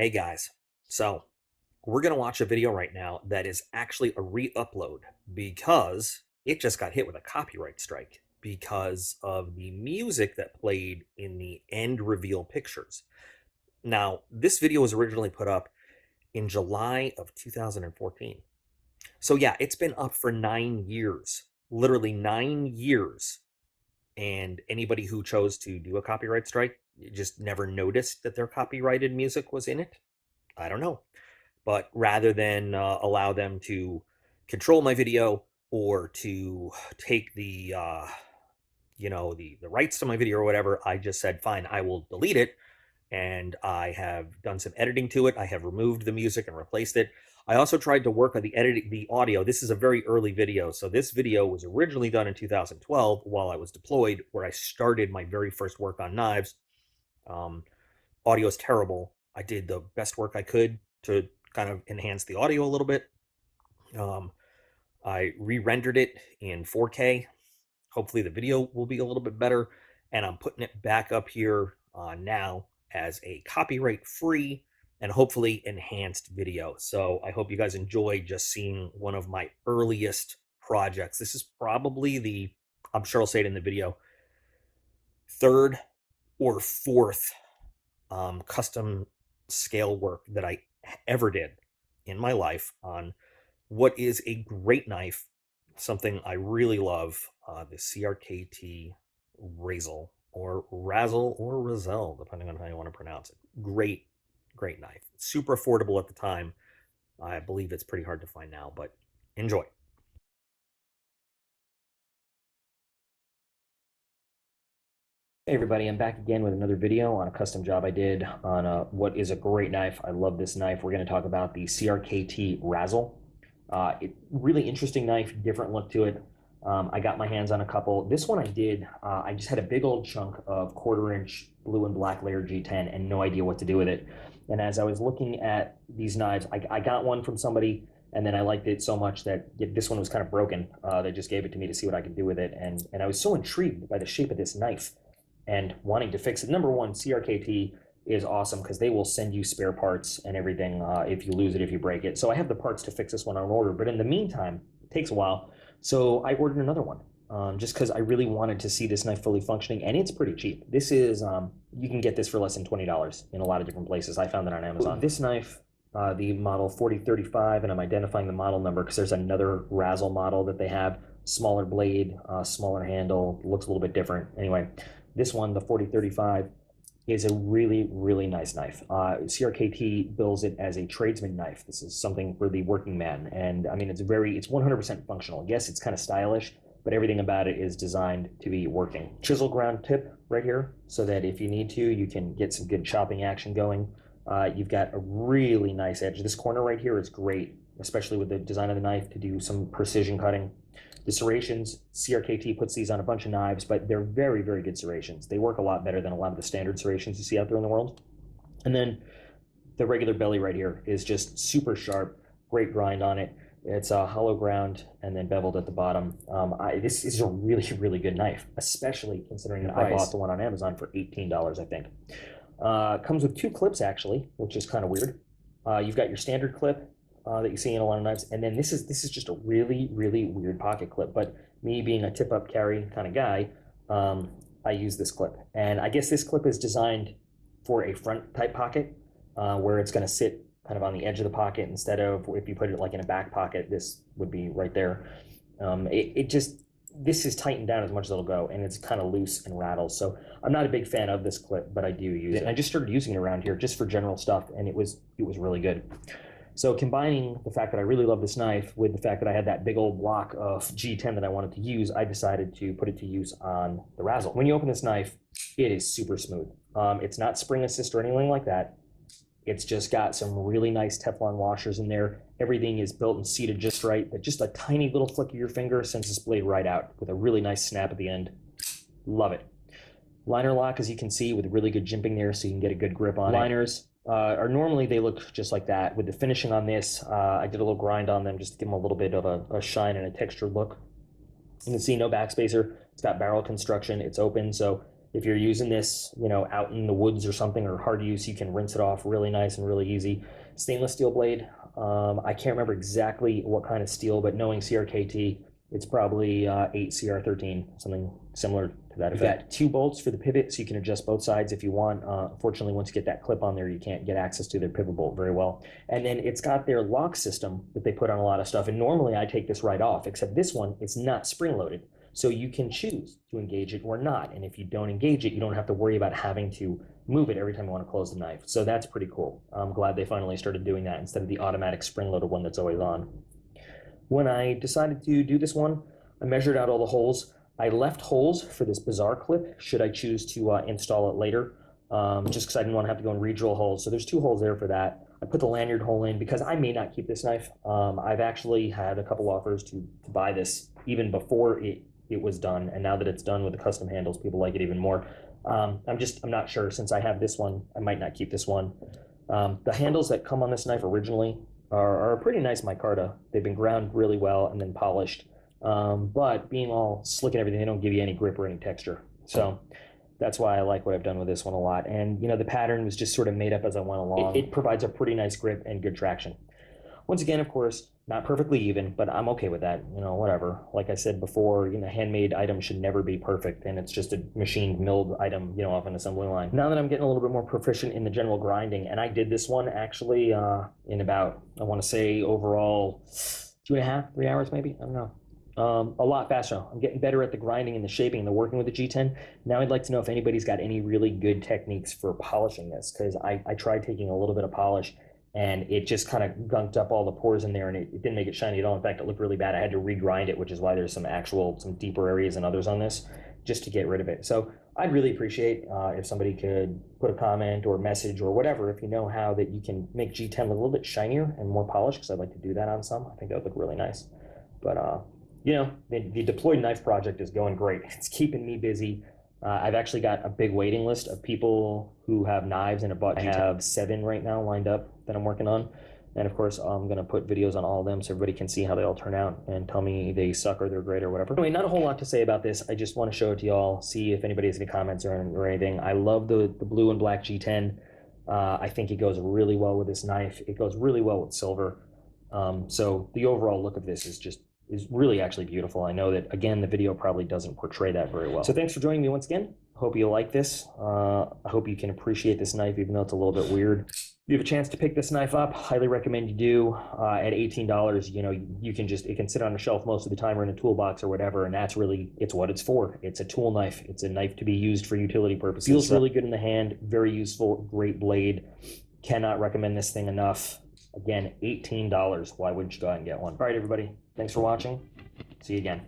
Hey guys, so we're going to watch a video right now that is actually a re-upload because it just got hit with a copyright strike because of the music that played in the end reveal pictures. Now, this video was originally put up in July of 2014. So yeah, it's been up for 9 years, literally 9 years. And anybody who chose to do a copyright strike just never noticed that their copyrighted music was in it. I don't know. But rather than allow them to control my video or to take the rights to my video or whatever, I just said fine, I will delete it. And I have done some editing to it. I have removed the music and replaced it. I also tried to work on the audio. This is a very early video, so this video was originally done in 2012 while I was deployed, where I started my very first work on knives. um, Audio is terrible. I did the best work I could to kind of enhance the audio a little bit. Um, I re-rendered it in 4K. Hopefully the video will be a little bit better. And I'm putting it back up here now as a copyright-free and hopefully enhanced video. So I hope you guys enjoy just seeing one of my earliest projects. This is probably I'm sure I'll say it in the video, third or fourth custom scale work that I ever did in my life on what is a great knife, something I really love, the CRKT Razel or Razel or Razel, depending on how you want to pronounce it. Great, great knife. Super affordable at the time. I believe it's pretty hard to find now, but enjoy. Hey everybody, I'm back again with another video on a custom job I did on what is a great knife. I love this knife. We're going to talk about the CRKT Razel. Really interesting knife, different look to it. I got my hands on a couple. This one I just had a big old chunk of 1/4 inch blue and black layer G10 and no idea what to do with it. And as I was looking at these knives, I got one from somebody and then I liked it so much that this one was kind of broken. They just gave it to me to see what I could do with it. And I was so intrigued by the shape of this knife and wanting to fix it. Number one, CRKT is awesome because they will send you spare parts and everything if you lose it, if you break it. So I have the parts to fix this one on order, but in the meantime, it takes a while. So I ordered another one just because I really wanted to see this knife fully functioning, and it's pretty cheap. This is, you can get this for less than $20 in a lot of different places. I found it on Amazon. This knife, the model 4035, and I'm identifying the model number because there's another Razel model that they have, smaller blade, smaller handle, looks a little bit different. Anyway, this one, the 4035, is a really, really nice knife. CRKT bills it as a tradesman knife. This is something for the working man. And I mean, it's 100% functional. Yes, it's kind of stylish, but everything about it is designed to be working. Chisel ground tip right here, so that if you need to, you can get some good chopping action going. You've got a really nice edge. This corner right here is great, especially with the design of the knife, to do some precision cutting. The serrations, CRKT puts these on a bunch of knives, but they're very, very good serrations. They work a lot better than a lot of the standard serrations you see out there in the world. And then the regular belly right here is just super sharp, great grind on it. It's a hollow ground and then beveled at the bottom. This is a really, really good knife, especially considering that I bought the one on Amazon for $18, I think. Comes with 2 clips actually, which is kind of weird. You've got your standard clip that you see in a lot of knives, and then this is just a really, really weird pocket clip. But me being a tip-up carry kind of guy, I use this clip, and I guess this clip is designed for a front type pocket where it's going to sit kind of on the edge of the pocket instead of if you put it like in a back pocket. This would be right there. This is tightened down as much as it'll go, and it's kind of loose and rattles. So I'm not a big fan of this clip, but I do use it. And I just started using it around here just for general stuff, and it was really good. So combining the fact that I really love this knife with the fact that I had that big old block of G10 that I wanted to use, I decided to put it to use on the Razel. When you open this knife, it is super smooth. It's not spring assist or anything like that. It's just got some really nice Teflon washers in there. Everything is built and seated just right, but just a tiny little flick of your finger sends this blade right out with a really nice snap at the end. Love it. Liner lock, as you can see, with really good jimping there so you can get a good grip on it. Liners are normally, they look just like that. With the finishing on this, I did a little grind on them just to give them a little bit of a shine and a textured look. You can see no backspacer. It's got barrel construction. It's open, so If you're using this, you know, out in the woods or something, or hard use, you can rinse it off really nice and really easy. Stainless steel blade. I can't remember exactly what kind of steel, but knowing CRKT, it's probably 8CR13, something similar to that effect. You've got 2 bolts for the pivot, so you can adjust both sides if you want. Unfortunately, once you get that clip on there, you can't get access to their pivot bolt very well. And then it's got their lock system that they put on a lot of stuff. And normally I take this right off, except this one, it's not spring loaded. So you can choose to engage it or not. And if you don't engage it, you don't have to worry about having to move it every time you want to close the knife. So that's pretty cool. I'm glad they finally started doing that instead of the automatic spring-loaded one that's always on. When I decided to do this one, I measured out all the holes. I left holes for this bizarre clip should I choose to install it later, just because I didn't want to have to go and re-drill holes. So there's 2 holes there for that. I put the lanyard hole in because I may not keep this knife. I've actually had a couple offers to buy this even before it was done, and now that it's done with the custom handles, people like it even more. I'm not sure. Since I have this one, I might not keep this one. The handles that come on this knife originally are a pretty nice micarta. They've been ground really well and then polished. But being all slick and everything, they don't give you any grip or any texture. So that's why I like what I've done with this one a lot. And, you know, the pattern was just sort of made up as I went along. It provides a pretty nice grip and good traction. Once again, of course, not perfectly even, but I'm okay with that. You know, whatever. Like I said before, you know, handmade items should never be perfect, and it's just a machined milled item, you know, off an assembly line. Now that I'm getting a little bit more proficient in the general grinding, and I did this one actually in about, I want to say overall 2.5, 3 hours maybe. I don't know. A lot faster. I'm getting better at the grinding and the shaping and the working with the G10. Now I'd like to know if anybody's got any really good techniques for polishing this, because I tried taking a little bit of polish and it just kind of gunked up all the pores in there, and it didn't make it shiny at all. In fact, it looked really bad. I had to regrind it, which is why there's some deeper areas than others on this, just to get rid of it. So I'd really appreciate if somebody could put a comment or message or whatever, if you know how that you can make G10 look a little bit shinier and more polished, because I'd like to do that on some. I think that would look really nice. But you know, the deployed knife project is going great. It's keeping me busy. I've actually got a big waiting list of people who have knives and a bought G10. I have 7 right now lined up that I'm working on. And of course, I'm going to put videos on all of them so everybody can see how they all turn out and tell me they suck or they're great or whatever. Anyway, not a whole lot to say about this. I just want to show it to y'all, see if anybody has any comments or anything. I love the blue and black G10. I think it goes really well with this knife. It goes really well with silver. So the overall look of this is really actually beautiful. I know that, again, the video probably doesn't portray that very well. So thanks for joining me once again. Hope you like this. I hope you can appreciate this knife, even though it's a little bit weird. If you have a chance to pick this knife up, highly recommend you do. At $18, you know, it can sit on a shelf most of the time or in a toolbox or whatever, and it's what it's for. It's a tool knife. It's a knife to be used for utility purposes. Feels really good in the hand, very useful, great blade. Cannot recommend this thing enough. Again, $18. Why wouldn't you go out and get one? All right, everybody. Thanks for watching. See you again.